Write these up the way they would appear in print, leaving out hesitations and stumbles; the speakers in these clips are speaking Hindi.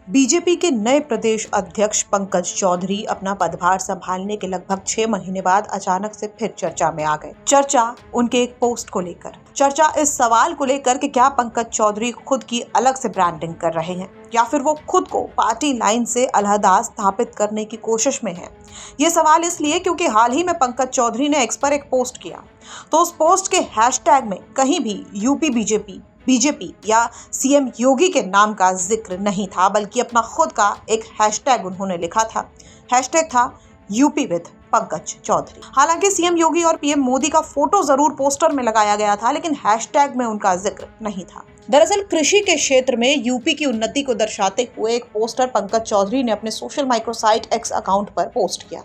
बीजेपी के नए प्रदेश अध्यक्ष पंकज चौधरी अपना पदभार संभालने के लगभग 6 महीने बाद अचानक से फिर चर्चा में आ गए। चर्चा उनके एक पोस्ट को लेकर, चर्चा इस सवाल को लेकर कि क्या पंकज चौधरी खुद की अलग से ब्रांडिंग कर रहे हैं या फिर वो खुद को पार्टी लाइन से अलहदा स्थापित करने की कोशिश में हैं। ये सवाल इसलिए क्योंकि हाल ही में पंकज चौधरी ने एक्स पर एक पोस्ट किया, तो उस पोस्ट के हैशटैग में कहीं भी यूपी बीजेपी या सीएम योगी के नाम का जिक्र नहीं था, बल्कि अपना खुद का एक हैशटैग उन्होंने लिखा था। हैशटैग था यूपी विद पंकज चौधरी। हालांकि सीएम योगी और पीएम मोदी का फोटो जरूर पोस्टर में लगाया गया था, लेकिन हैशटैग में उनका जिक्र नहीं था। दरअसल कृषि के क्षेत्र में यूपी की उन्नति को दर्शाते हुए एक पोस्टर पंकज चौधरी ने अपने सोशल माइक्रोसाइट एक्स अकाउंट पर पोस्ट किया।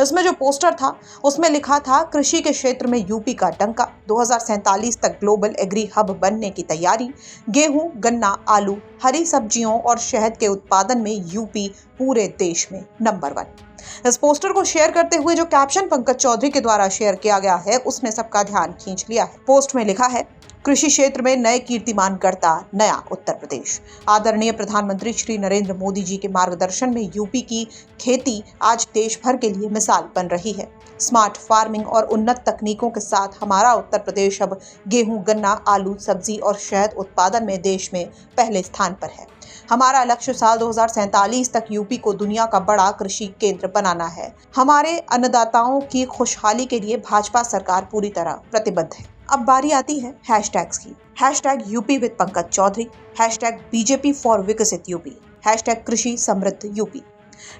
इसमें जो पोस्टर था उसमें लिखा था, कृषि के क्षेत्र में यूपी का डंका, 2047 तक ग्लोबल एग्री हब बनने की तैयारी, गेहूं, गन्ना, आलू, हरी सब्जियों और शहद के उत्पादन में यूपी पूरे देश में नंबर 1। इस पोस्टर को शेयर करते हुए जो कैप्शन पंकज चौधरी के द्वारा शेयर किया गया है, उसने सबका ध्यान खींच लिया है। पोस्ट में लिखा है, कृषि क्षेत्र में नए कीर्तिमान करता नया उत्तर प्रदेश। आदरणीय प्रधानमंत्री श्री नरेंद्र मोदी जी के मार्गदर्शन में यूपी की खेती आज देश भर के लिए मिसाल बन रही है। स्मार्ट फार्मिंग और उन्नत तकनीकों के साथ हमारा उत्तर प्रदेश अब गेहूं, गन्ना, आलू, सब्जी और शहद उत्पादन में देश में पहले स्थान पर है। हमारा लक्ष्य साल 2047 तक यूपी को दुनिया का बड़ा कृषि केंद्र बनाना है। हमारे अन्नदाताओं की खुशहाली के लिए भाजपा सरकार पूरी तरह प्रतिबद्ध है। अब बारी आती है हैशटैग्स की। Hashtag UP with Pankaj Chaudhary, hashtag BJP for विकसित यूपी, हैशटैग कृषि समृद्ध यूपी।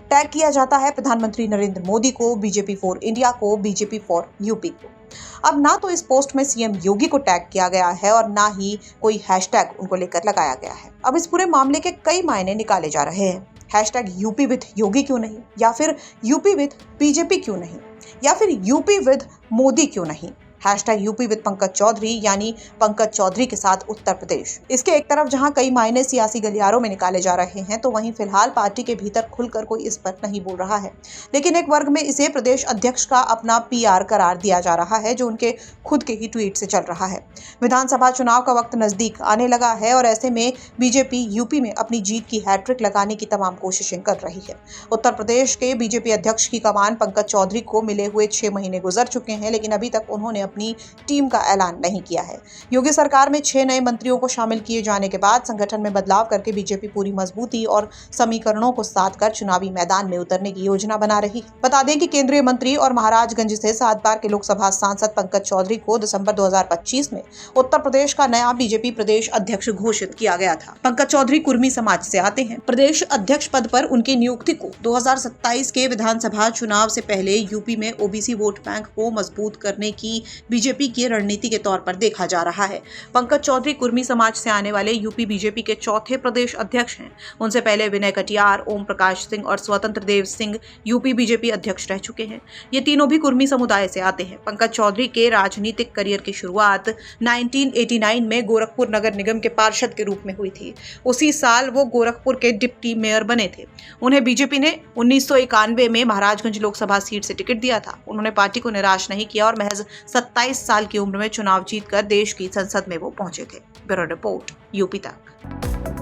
टैग किया जाता है प्रधानमंत्री नरेंद्र मोदी को, बीजेपी फॉर इंडिया को, बीजेपी फॉर यूपी को। अब ना तो इस पोस्ट में सीएम योगी को टैग किया गया है और ना ही कोई हैशटैग उनको लेकर लगाया गया है। अब इस पूरे मामले के कई मायने निकाले जा रहे हैं। हैशटैग यूपी विद योगी क्यों नहीं, या फिर यूपी विद बीजेपी क्यों नहीं, या फिर यूपी विद मोदी क्यों नहीं। Hashtag UP with Pankaj Chaudhary यानी पंकज चौधरी के साथ उत्तर प्रदेश। इसके एक तरफ जहां कई मायने सियासी गलियारों में निकाले जा रहे हैं, तो वहीं फिलहाल पार्टी के भीतर खुलकर कोई इस पर नहीं बोल रहा है। लेकिन एक वर्ग में इसे प्रदेश अध्यक्ष का अपना पीआर करार दिया जा रहा है, जो उनके खुद के ही ट्वीट से चल रहा है। विधानसभा चुनाव का वक्त नजदीक आने लगा है और ऐसे में बीजेपी यूपी में अपनी जीत की हैट्रिक लगाने की तमाम कोशिशें कर रही है। उत्तर प्रदेश के बीजेपी अध्यक्ष की कमान पंकज चौधरी को मिले हुए 6 महीने गुजर चुके हैं, लेकिन अभी तक उन्होंने अपनी टीम का ऐलान नहीं किया है। योगी सरकार में 6 नए मंत्रियों को शामिल किए जाने के बाद संगठन में बदलाव करके बीजेपी पूरी मजबूती और समीकरणों को साथ कर चुनावी मैदान में उतरने की योजना बना रही है। बता दें कि केंद्रीय मंत्री और महाराजगंज से 7 बार के लोकसभा सांसद पंकज चौधरी को दिसंबर 2025 में उत्तर प्रदेश का नया बीजेपी प्रदेश अध्यक्ष घोषित किया गया था। पंकज चौधरी कुर्मी समाज से आते हैं। प्रदेश अध्यक्ष पद पर उनकी नियुक्ति को 2027 के विधानसभा चुनाव से पहले यूपी में ओबीसी वोट बैंक को मजबूत करने की बीजेपी की रणनीति के तौर पर देखा जा रहा है। पंकज चौधरी कुर्मी समाज से आने वाले यूपी बीजेपी के चौथे प्रदेश अध्यक्ष हैं। उनसे पहले विनय कटियार, ओम प्रकाश सिंह और स्वतंत्र देव सिंह यूपी बीजेपी अध्यक्ष रह चुके हैं। ये तीनों भी कुर्मी समुदाय से आते हैं। पंकज चौधरी के राजनीतिक करियर की शुरुआत 1989 में गोरखपुर नगर निगम के पार्षद के रूप में हुई थी। उसी साल वो गोरखपुर के डिप्टी मेयर बने थे। उन्हें बीजेपी ने 1991 में महाराजगंज लोकसभा सीट से टिकट दिया था। उन्होंने पार्टी को निराश नहीं किया और महज 27 साल की उम्र में चुनाव जीतकर देश की संसद में वो पहुंचे थे। ब्यूरो रिपोर्ट, यूपी तक।